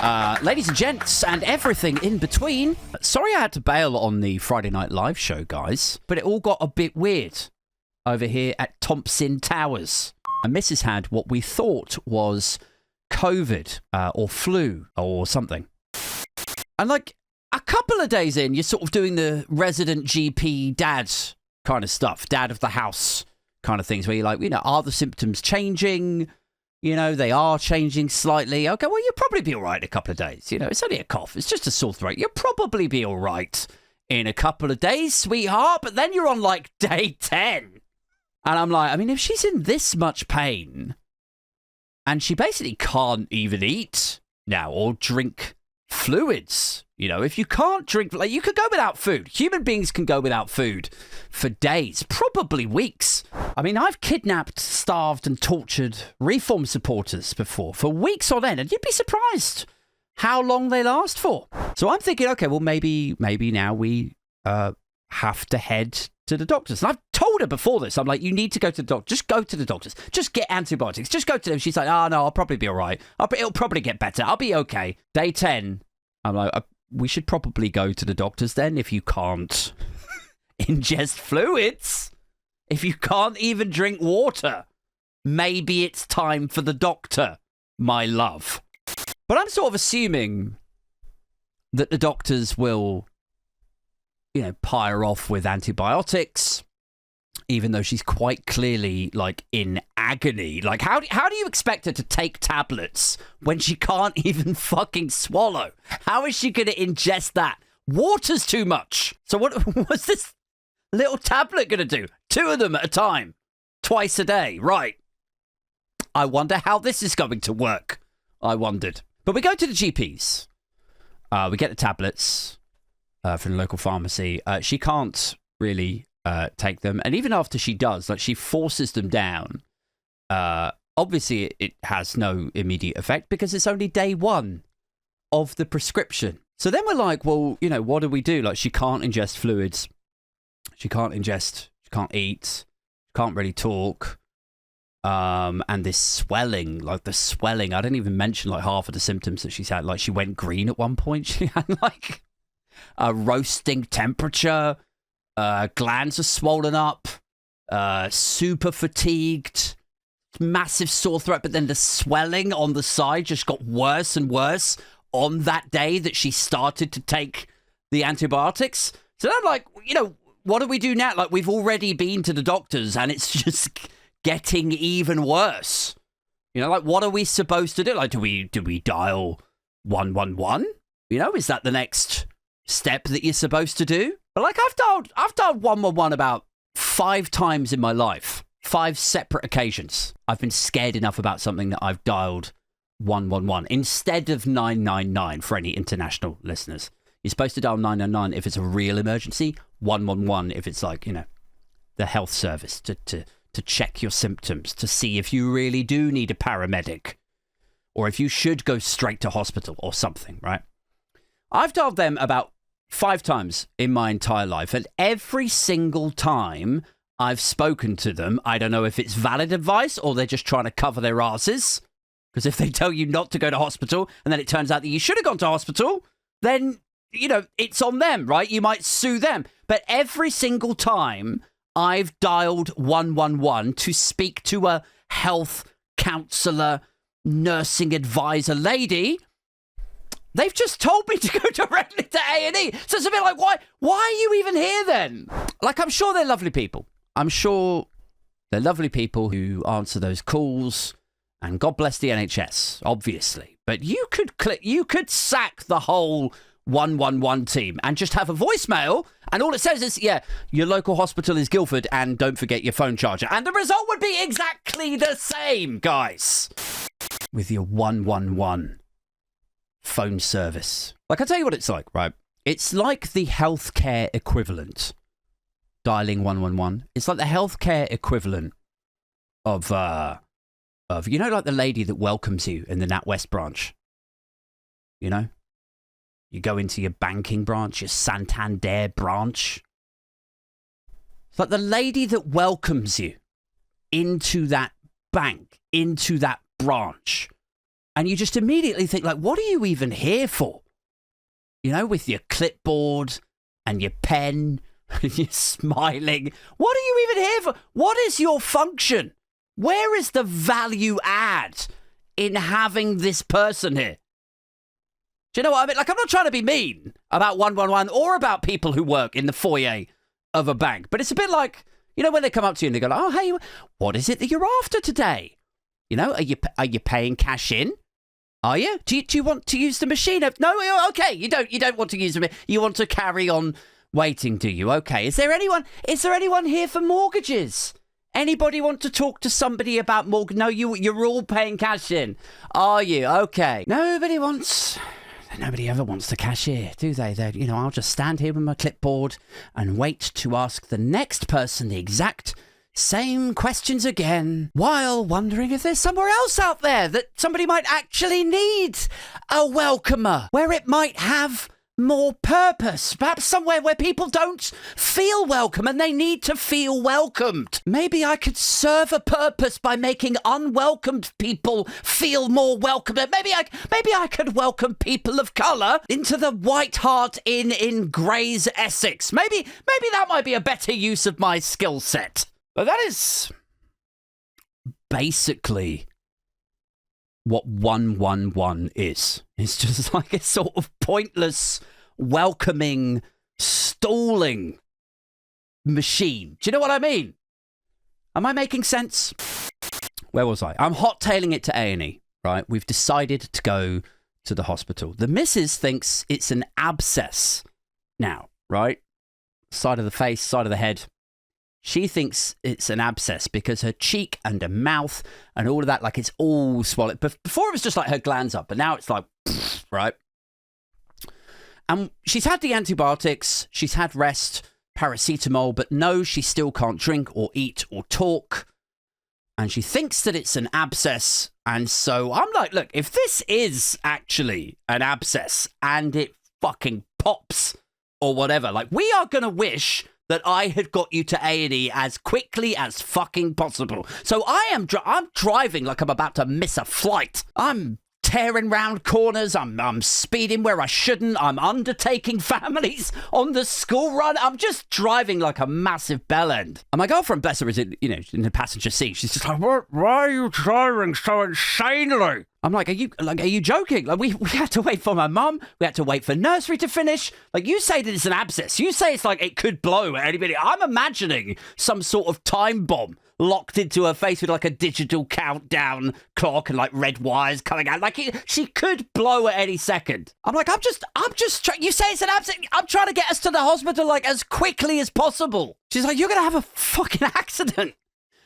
Ladies and gents, and everything in between. Sorry I had to bail on the Friday Night Live show, guys, but it all got a bit weird over here at Thompson Towers. And Mrs. had what we thought was COVID or flu or something. And like a couple of days in, you're sort of doing the resident GP dad kind of stuff, dad of the house kind of things, where you're like, are the symptoms changing? They are changing slightly. Okay, well, you'll probably be all right in a couple of days. It's only a cough. It's just a sore throat. You'll probably be all right in a couple of days, sweetheart. But then you're on like day 10. And I'm like, if she's in this much pain and she basically can't even eat now or drink fluids, if you can't drink, like, you could go without food. Human beings can go without food for days, probably weeks. I've kidnapped, starved and tortured Reform supporters before for weeks on end, and you'd be surprised how long they last for. So I'm thinking, okay, well, maybe now we have to head to the doctors. And I've told her before this. I'm like, you need to go to the doctor. Just go to the doctors. Just get antibiotics. Just go to them. She's like, oh, no, I'll probably be all right. It'll probably get better. I'll be okay. Day 10, I'm like, we should probably go to the doctors then if you can't ingest fluids. If you can't even drink water. Maybe it's time for the doctor, my love. But I'm sort of assuming that the doctors will, pyre off with antibiotics, even though she's quite clearly, like, in agony. Like, how do you expect her to take tablets when she can't even fucking swallow? How is she going to ingest that? Water's too much. So what's this little tablet going to do? 2 of them at a time. Twice a day. Right. I wonder how this is going to work. I wondered. But we go to the GPs. We get the tablets from the local pharmacy. She can't really take them. And even after she does, like, she forces them down. Obviously, it has no immediate effect because it's only day 1 of the prescription. So then we're like, well, what do we do? Like, she can't ingest fluids. She can't eat, can't really talk. And this swelling, I didn't even mention like half of the symptoms that she's had. Like, she went green at one point. She had like a roasting temperature. Glands are swollen up. Super fatigued. Massive sore throat. But then the swelling on the side just got worse and worse on that day that she started to take the antibiotics. So I'm like, what do we do now? Like, we've already been to the doctors and it's just getting even worse. Like, what are we supposed to do? Like, do we dial 111? Is that the next step that you're supposed to do? But like, I've dialed 111 about 5 times in my life. 5 separate occasions. I've been scared enough about something that I've dialed 111 instead of 999 for any international listeners. You're supposed to dial 999 if it's a real emergency, 111 if it's like, the health service to check your symptoms, to see if you really do need a paramedic or if you should go straight to hospital or something, right? I've dialed them about 5 times in my entire life, and every single time I've spoken to them, I don't know if it's valid advice or they're just trying to cover their asses, because if they tell you not to go to hospital and then it turns out that you should have gone to hospital, then it's on them, right? You might sue them. But every single time I've dialed 111 to speak to a health counselor, nursing advisor lady, they've just told me to go directly to A&E. So it's a bit like, why are you even here then? Like, I'm sure they're lovely people. I'm sure they're lovely people who answer those calls, and God bless the NHS, obviously. But you could sack the whole 111 team and just have a voicemail, and all it says is, yeah, your local hospital is Guildford and don't forget your phone charger. And the result would be exactly the same, guys. With your 111 phone service. Like, I'll tell you what it's like, right? It's like the healthcare equivalent. Dialing 111. It's like the healthcare equivalent of like the lady that welcomes you in the NatWest branch. You go into your banking branch, your Santander branch. It's like the lady that welcomes you into that bank, into that branch. And you just immediately think, like, what are you even here for? You know, with your clipboard and your pen and you're smiling. What are you even here for? What is your function? Where is the value add in having this person here? Do you know what I mean? Like, I'm not trying to be mean about 111 or about people who work in the foyer of a bank, but it's a bit like, you know, when they come up to you and they go, like, oh, hey, what is it that you're after today? You know, are you paying cash in? Are you? Do you want to use the machine? No, okay. You don't want to use the machine. You want to carry on waiting, do you? Okay. Is there anyone here for mortgages? Anybody want to talk to somebody about mortgage? No, you're all paying cash in. Are you? Okay. Nobody ever wants to cashier, do they? I'll just stand here with my clipboard and wait to ask the next person the exact same questions again, while wondering if there's somewhere else out there that somebody might actually need a welcomer, where it might have more purpose, perhaps somewhere where people don't feel welcome and they need to feel welcomed. Maybe I could serve a purpose by making unwelcomed people feel more welcome. Maybe I could welcome people of colour into the White Hart Inn in Grays, Essex. Maybe that might be a better use of my skill set. But that is basically what 111 is. It's just like a sort of pointless, welcoming, stalling machine. Do you know what I mean? Am I making sense? Where was I? I'm hot-tailing it to A&E, right? We've decided to go to the hospital. The missus thinks it's an abscess now, right? Side of the face, side of the head. She thinks it's an abscess because her cheek and her mouth and all of that, like, it's all swollen. But before it was just like her glands up, but now it's like, right? And she's had the antibiotics, she's had rest, paracetamol, but no, she still can't drink or eat or talk. And she thinks that it's an abscess. And so I'm like, look, if this is actually an abscess and it fucking pops or whatever, like, we are going to wish that I had got you to A&E as quickly as fucking possible. So I'm driving like I'm about to miss a flight. I'm tearing round corners. I'm speeding where I shouldn't. I'm undertaking families on the school run. I'm just driving like a massive bellend. And my girlfriend, bless her, is in the passenger seat. She's just like, why are you driving so insanely? I'm like, are you joking? Like, we had to wait for my mum. We had to wait for nursery to finish. Like, you say that it's an abscess. You say it's like it could blow at anybody. I'm imagining some sort of time bomb locked into her face with like a digital countdown clock and like red wires coming out. Like, she could blow at any second. I'm like, I'm just trying. You say it's an abscess. I'm trying to get us to the hospital like as quickly as possible. She's like, you're going to have a fucking accident.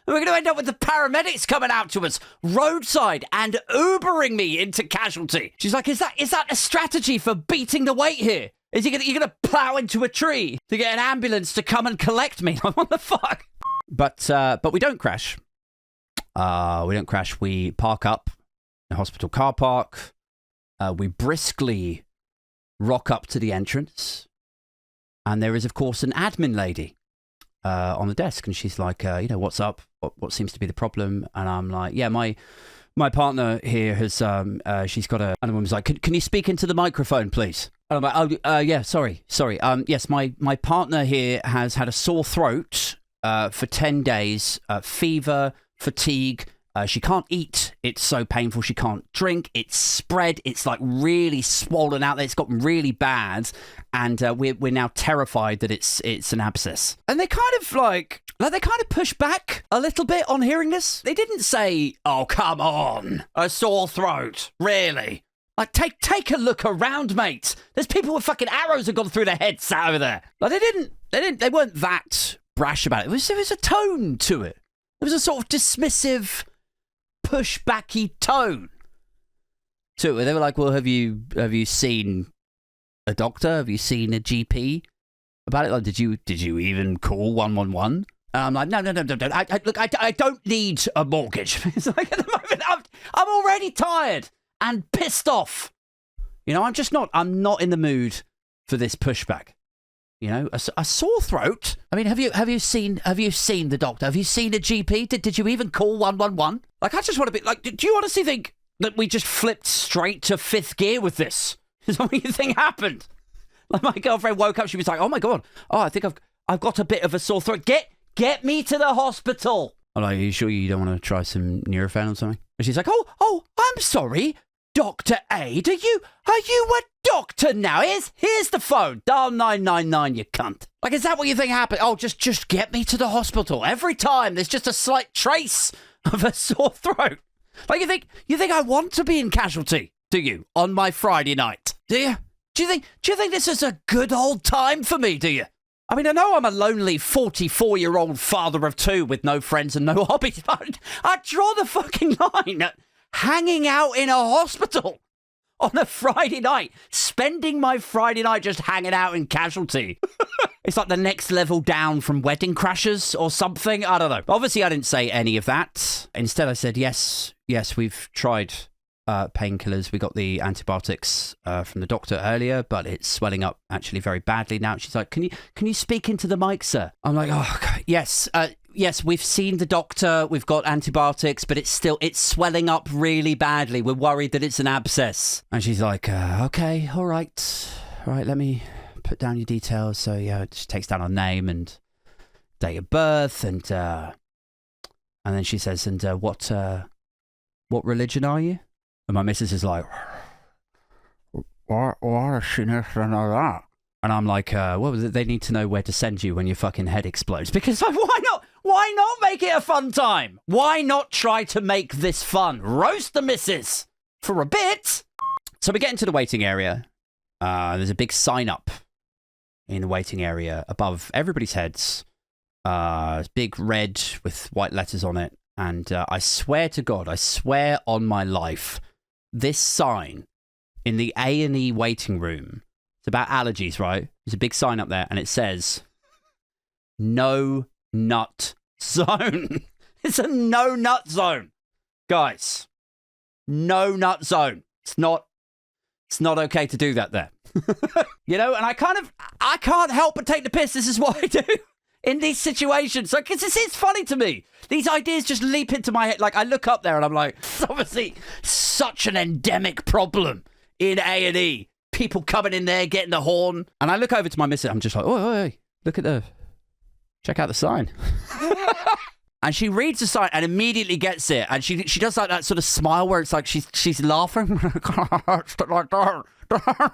We're going to end up with the paramedics coming out to us roadside and Ubering me into casualty. She's like, is that a strategy for beating the weight here? Is you're going to plow into a tree to get an ambulance to come and collect me? What the fuck? But we don't crash. We don't crash. We park up in a hospital car park. We briskly rock up to the entrance. And there is, of course, an admin lady on the desk, and she's like, what's up? What seems to be the problem? And I'm like, yeah, my partner here has she's got a. And the woman's like, can you speak into the microphone, please? And I'm like, yeah, sorry. Yes, my partner here has had a sore throat for 10 days, fever, fatigue. She can't eat. It's so painful. She can't drink. It's spread. It's like really swollen out there. It's gotten really bad. And we're now terrified that it's an abscess. And they kind of push back a little bit on hearing this. They didn't say, oh, come on, a sore throat. Really? Like, take a look around, mate. There's people with fucking arrows have gone through their heads sat over there. Like, they weren't that brash about it. There was a tone to it. There was a sort of dismissive, pushbacky tone to it. They were like, well, have you seen a doctor? Have you seen a GP about it? Like, did you even call 111? And I'm like, no. I don't need a mortgage. It's like, at the moment, I'm already tired and pissed off. I'm not in the mood for this pushback. A sore throat. I mean, have you seen the doctor? Have you seen a GP? Did you even call 111? Like, I just want to be like, do you honestly think that we just flipped straight to 5th gear with this? Is that what you think happened? Like, my girlfriend woke up, she was like, oh my God, I think I've got a bit of a sore throat. Get me to the hospital. I'm like, are you sure you don't want to try some Nurofen or something? And she's like, oh, I'm sorry, Dr. Aid, are you a doctor now? Here's the phone. Dial 999, you cunt. Like, is that what you think happened? Oh, just get me to the hospital. Every time there's just a slight trace of a sore throat. Like, you think I want to be in casualty, do you, on my Friday night? Do you? Do you think this is a good old time for me, do you? I mean, I know I'm a lonely 44-year-old father of 2 with no friends and no hobbies, but I draw the fucking line at hanging out in a hospital on a Friday night, spending my Friday night just hanging out in casualty. It's like the next level down from Wedding Crashers or something. I don't know. Obviously, I didn't say any of that. Instead, I said, yes, we've tried painkillers. We got the antibiotics from the doctor earlier, but it's swelling up actually very badly now. She's like, can you speak into the mic, sir? I'm like, oh, God. Yes, we've seen the doctor. We've got antibiotics, but it's swelling up really badly. We're worried that it's an abscess. And she's like, okay, all right, let me put down your details. So yeah, she takes down her name and date of birth, and then she says, and what religion are you? And my missus is like, why does she need to know that? And I'm like, well, they need to know where to send you when your fucking head explodes. Because like, why not make it a fun time? Why not try to make this fun? Roast the missus for a bit. So we get into the waiting area. There's a big sign up in the waiting area above everybody's heads. It's big red with white letters on it. And I swear to God, I swear on my life, this sign in the A&E waiting room, it's about allergies, right? There's a big sign up there and it says, no nut zone. It's a no nut zone. Guys, no nut zone. It's not okay to do that there. You know, and I can't help but take the piss. This is what I do in these situations. Like, it's funny to me. These ideas just leap into my head. Like, I look up there and I'm like, it's obviously such an endemic problem in A&E. People coming in there, getting the horn. And I look over to my missus. I'm just like, oh, check out the sign. And she reads the sign and immediately gets it. And she does like that sort of smile where it's like she's laughing.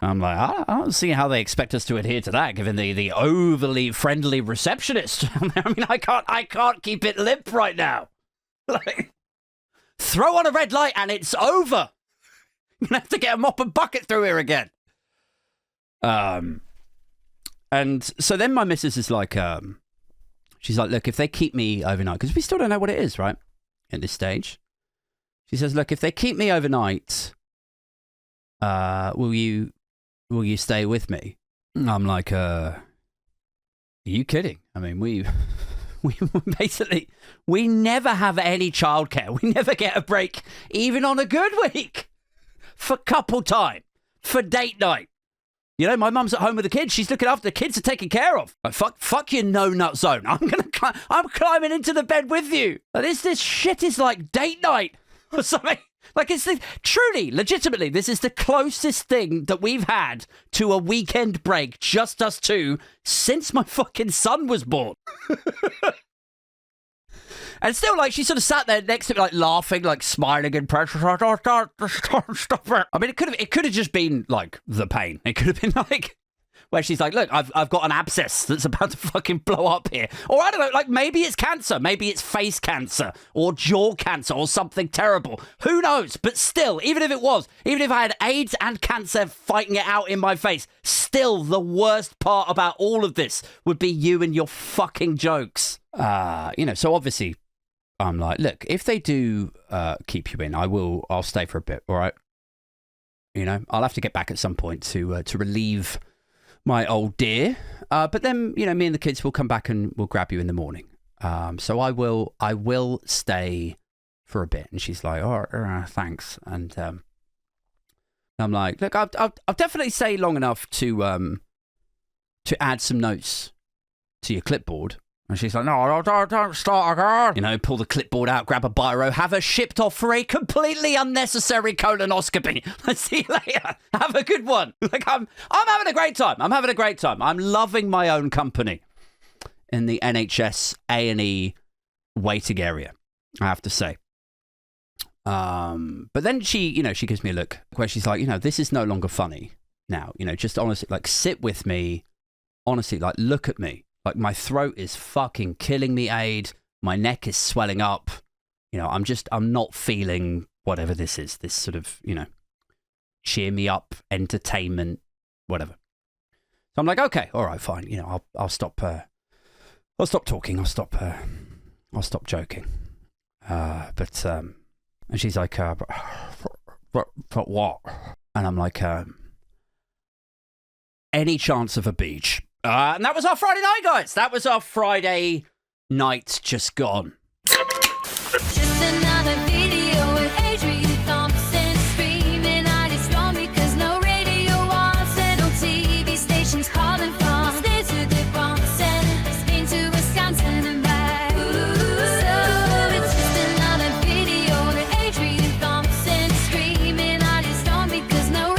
I'm like, I don't see how they expect us to adhere to that, given the overly friendly receptionist. I mean, I can't keep it limp right now. Like, throw on a red light and it's over. I'm gonna have to get a mop and bucket through here again. And so then my missus is like, she's like, look, if they keep me overnight, because we still don't know what it is, right? At this stage. She says, look, if they keep me overnight, will you stay with me? And I'm like, are you kidding? I mean, we basically, we never have any childcare. We never get a break, even on a good week, for couple time, for date night. You know, my mum's at home with the kids. She's looking after the kids are taken care of. Like, fuck your no nut zone. I'm climbing into the bed with you. And this shit is like date night or something. Like, it's truly, legitimately, this is the closest thing that we've had to a weekend break, just us two, since my fucking son was born. And still, like, she sort of sat there next to me, like, laughing, like, smiling and pressure. Stop it. I mean, it could have just been, like, the pain. It could have been, like, where she's like, look, I've got an abscess that's about to fucking blow up here. Or, I don't know, like, maybe it's cancer. Maybe it's face cancer or jaw cancer or something terrible. Who knows? But still, even if it was, even if I had AIDS and cancer fighting it out in my face, still the worst part about all of this would be you and your fucking jokes. You know, so obviously, I'm like, look, if they do keep you in, I'll stay for a bit, all right? You know, I'll have to get back at some point to relieve my old dear. But then, you know, me and the kids will come back and we'll grab you in the morning. So I will stay for a bit. And she's like, oh, thanks. And I'm like, look, I'll definitely stay long enough to add some notes to your clipboard. And she's like, no, don't start again. You know, pull the clipboard out, grab a biro, have her shipped off for a completely unnecessary colonoscopy. See you later. Have a good one. Like, I'm having a great time. I'm loving my own company in the NHS A&E waiting area, I have to say. But then she gives me a look where she's like, this is no longer funny now. Just honestly, like, sit with me. Honestly, like, look at me. Like, my throat is fucking killing me, Aid. My neck is swelling up. I'm not feeling whatever this is. This sort of, cheer me up, entertainment, whatever. So I'm like, okay, all right, fine. I'll stop. I'll stop talking. I'll stop joking. And she's like, but what? And I'm like, any chance of a beach? And that was our Friday night, guys. That was our Friday night just gone. Just another